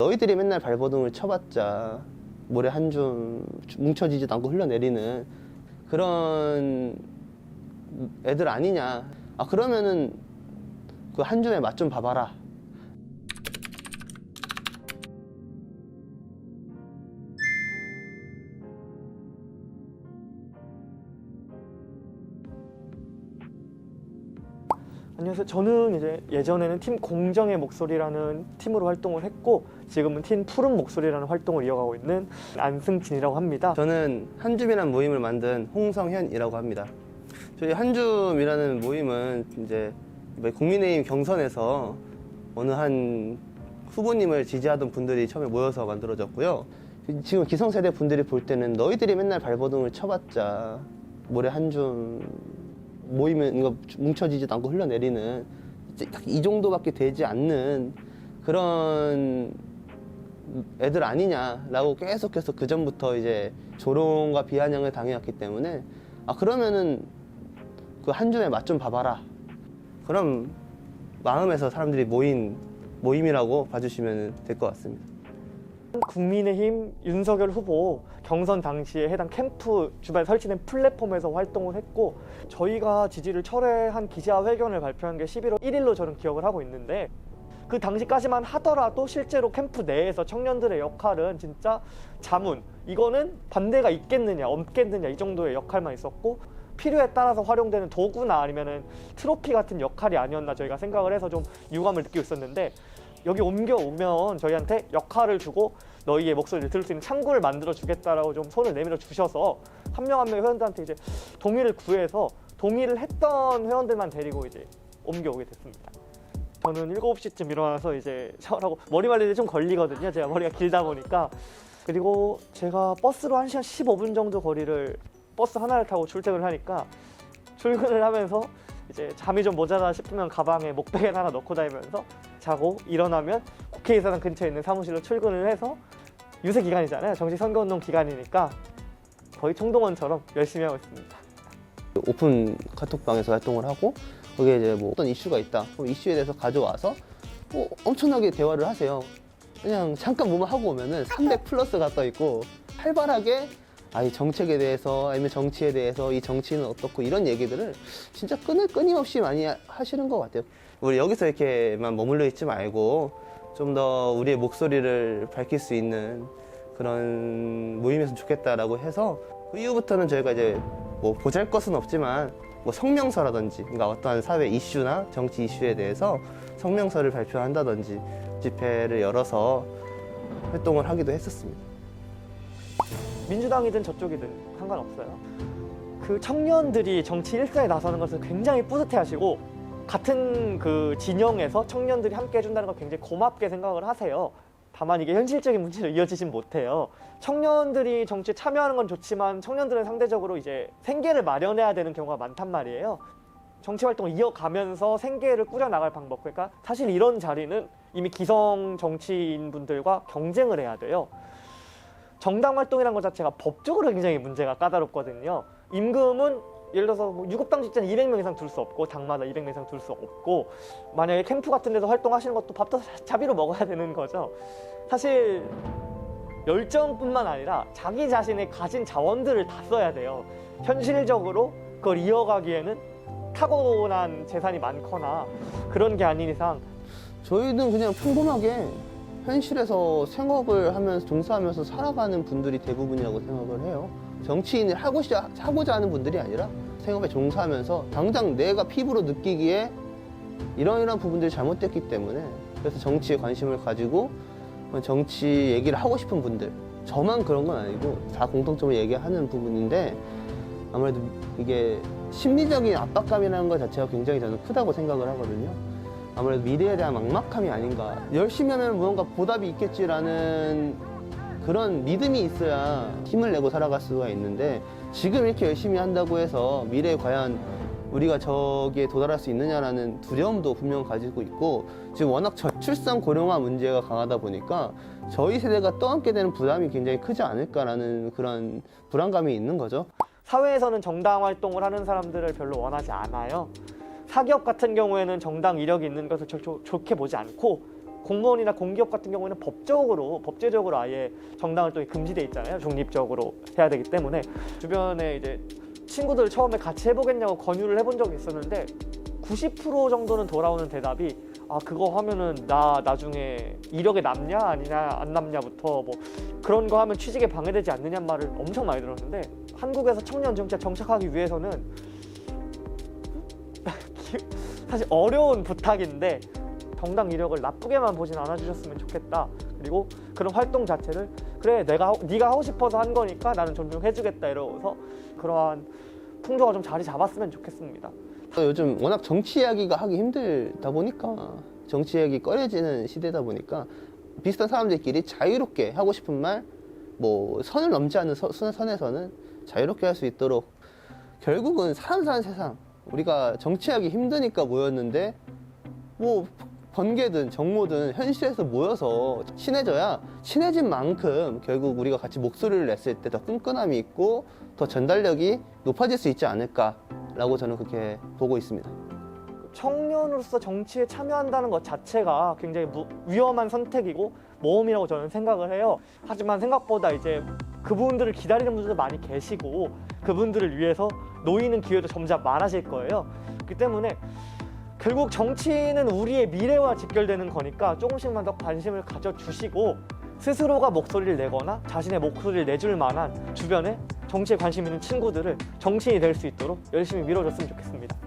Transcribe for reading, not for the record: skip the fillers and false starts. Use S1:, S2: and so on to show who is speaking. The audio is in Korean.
S1: 너희들이 맨날 발버둥을 쳐봤자 모래 한 줌 뭉쳐지지도 않고 흘러내리는 그런 애들 아니냐. 아 그러면은 그 한 줌의 맛 좀 봐봐라.
S2: 안녕하세요. 저는 이제 예전에는 팀 공정의 목소리라는 팀으로 활동을 했고 지금은 팀 푸른 목소리라는 활동을 이어가고 있는 안승진이라고 합니다.
S1: 저는 한줌이라는 모임을 만든 홍성현이라고 합니다. 저희 한줌이라는 모임은 이제 국민의힘 경선에서 어느 한 후보님을 지지하던 분들이 처음에 모여서 만들어졌고요. 지금 기성세대 분들이 볼 때는 너희들이 맨날 발버둥을 쳐봤자 모래 한 줌 모이면 이거 뭉쳐지지도 않고 흘러내리는 이 정도밖에 되지 않는 그런 애들 아니냐라고 계속해서 그 전부터 이제 조롱과 비아냥을 당해왔기 때문에 아 그러면은 그 한 줌의 맛 좀 봐봐라. 그럼 마음에서 사람들이 모인 모임이라고 봐주시면 될 것 같습니다.
S2: 국민의힘 윤석열 후보 경선 당시에 해당 캠프 주변에 설치된 플랫폼에서 활동을 했고 저희가 지지를 철회한 기자회견을 발표한 게 11월 1일로 저는 기억을 하고 있는데 그 당시까지만 하더라도 실제로 캠프 내에서 청년들의 역할은 진짜 자문, 이거는 반대가 있겠느냐 없겠느냐 이 정도의 역할만 있었고 필요에 따라서 활용되는 도구나 아니면은 트로피 같은 역할이 아니었나 저희가 생각을 해서 좀 유감을 느끼고 있었는데 여기 옮겨오면 저희한테 역할을 주고 너희의 목소리를 들을 수 있는 창구를 만들어 주겠다라고 좀 손을 내밀어 주셔서 한 명 한 명 회원들한테 이제 동의를 구해서 동의를 했던 회원들만 데리고 이제 옮겨오게 됐습니다. 저는 7시쯤 일어나서 이제 샤워하고 머리 말리는데 좀 걸리거든요. 제가 머리가 길다 보니까. 그리고 제가 버스로 1시간 15분 정도 거리를 버스 하나를 타고 출퇴근을 하니까 출근을 하면서 이제 잠이 좀 모자라 싶으면 가방에 목베개 하나 넣고 다니면서 자고 일어나면 국회의사당 근처에 있는 사무실로 출근을 해서 유세 기간이잖아요. 정식 선거운동 기간이니까 거의 총동원처럼 열심히 하고 있습니다.
S1: 오픈 카톡방에서 활동을 하고 거기에 이제 뭐 어떤 이슈가 있다. 그럼 이슈에 대해서 가져와서 엄청나게 대화를 하세요. 그냥 잠깐 뭐만 하고 오면은 300 플러스가 떠 있고 활발하게 이 정책에 대해서 아니면 정치에 대해서 이 정치는 어떻고 이런 얘기들을 진짜 끊임없이 많이 하시는 것 같아요. 우리 여기서 이렇게만 머물러 있지 말고 좀 더 우리의 목소리를 밝힐 수 있는 그런 모임이었으면 좋겠다라고 해서 그 이후부터는 저희가 이제 뭐 보잘것은 없지만 뭐 성명서라든지 그러니까 어떠한 사회 이슈나 정치 이슈에 대해서 성명서를 발표한다든지 집회를 열어서 활동을 하기도 했었습니다.
S2: 민주당이든 저쪽이든 상관없어요. 그 청년들이 정치 일선에 나서는 것을 굉장히 뿌듯해하시고 같은 그 진영에서 청년들이 함께 해준다는 걸 굉장히 고맙게 생각을 하세요. 다만 이게 현실적인 문제로 이어지진 못해요. 청년들이 정치에 참여하는 건 좋지만 청년들은 상대적으로 이제 생계를 마련해야 되는 경우가 많단 말이에요. 정치 활동을 이어가면서 생계를 꾸려나갈 방법, 그러니까 사실 이런 자리는 이미 기성 정치인분들과 경쟁을 해야 돼요. 정당 활동이라는 것 자체가 법적으로 굉장히 문제가 까다롭거든요. 임금은 예를 들어서 뭐 유급당 직전 200명 이상 둘 수 없고 당마다 200명 이상 둘 수 없고 만약에 캠프 같은 데서 활동하시는 것도 밥도 자비로 먹어야 되는 거죠. 사실 열정뿐만 아니라 자기 자신의 가진 자원들을 다 써야 돼요. 현실적으로 그걸 이어가기에는 타고난 재산이 많거나 그런 게 아닌 이상
S1: 저희는 그냥 평범하게 현실에서 생업을 하면서 종사하면서 살아가는 분들이 대부분이라고 생각을 해요. 정치인을 하고자 하는 분들이 아니라 생업에 종사하면서 당장 내가 피부로 느끼기에 이런 부분들이 잘못됐기 때문에 그래서 정치에 관심을 가지고 정치 얘기를 하고 싶은 분들, 저만 그런 건 아니고 다 공통점을 얘기하는 부분인데 아무래도 이게 심리적인 압박감이라는 것 자체가 굉장히 저는 크다고 생각을 하거든요. 아무래도 미래에 대한 막막함이 아닌가. 열심히 하면 무언가 보답이 있겠지라는 그런 믿음이 있어야 힘을 내고 살아갈 수가 있는데 지금 이렇게 열심히 한다고 해서 미래에 과연 우리가 저기에 도달할 수 있느냐라는 두려움도 분명 가지고 있고 지금 워낙 저출산 고령화 문제가 강하다 보니까 저희 세대가 떠안게 되는 부담이 굉장히 크지 않을까라는 그런 불안감이 있는 거죠.
S2: 사회에서는 정당 활동을 하는 사람들을 별로 원하지 않아요. 사기업 같은 경우에는 정당 이력이 있는 것을 좋게 보지 않고 공무원이나 공기업 같은 경우에는 법제적으로 아예 정당 활동이 금지돼 있잖아요. 중립적으로 해야 되기 때문에. 주변에 이제 친구들 처음에 같이 해보겠냐고 권유를 해본 적이 있었는데 90% 정도는 돌아오는 대답이 그거 하면은 나 나중에 이력에 남냐 아니냐 안 남냐부터 뭐 그런 거 하면 취직에 방해되지 않느냐 말을 엄청 많이 들었는데, 한국에서 청년 정치에 정착하기 위해서는 사실 어려운 부탁인데 정당 이력을 나쁘게만 보진 않아주셨으면 좋겠다. 그리고 그런 활동 자체를 그래 네가 하고 싶어서 한 거니까 나는 존중해주겠다 이러고서 그러한 풍조가 좀 자리 잡았으면 좋겠습니다.
S1: 요즘 워낙 정치 이야기가 하기 힘들다 보니까, 정치 이야기 꺼려지는 시대다 보니까 비슷한 사람들끼리 자유롭게 하고 싶은 말, 뭐 선을 넘지 않는 선에서는 자유롭게 할 수 있도록, 결국은 사람 사는 세상, 우리가 정치하기 힘드니까 모였는데 뭐 번개든 정모든 현실에서 모여서 친해져야 친해진 만큼 결국 우리가 같이 목소리를 냈을 때 더 끈끈함이 있고 더 전달력이 높아질 수 있지 않을까라고 저는 그렇게 보고 있습니다.
S2: 청년으로서 정치에 참여한다는 것 자체가 굉장히 위험한 선택이고 모험이라고 저는 생각을 해요. 하지만 생각보다 이제 그분들을 기다리는 분들도 많이 계시고 그분들을 위해서 놓이는 기회도 점점 많아질 거예요. 그렇기 때문에 결국 정치는 우리의 미래와 직결되는 거니까 조금씩만 더 관심을 가져주시고 스스로가 목소리를 내거나 자신의 목소리를 내줄 만한 주변에 정치에 관심 있는 친구들을 정치인이 될 수 있도록 열심히 밀어줬으면 좋겠습니다.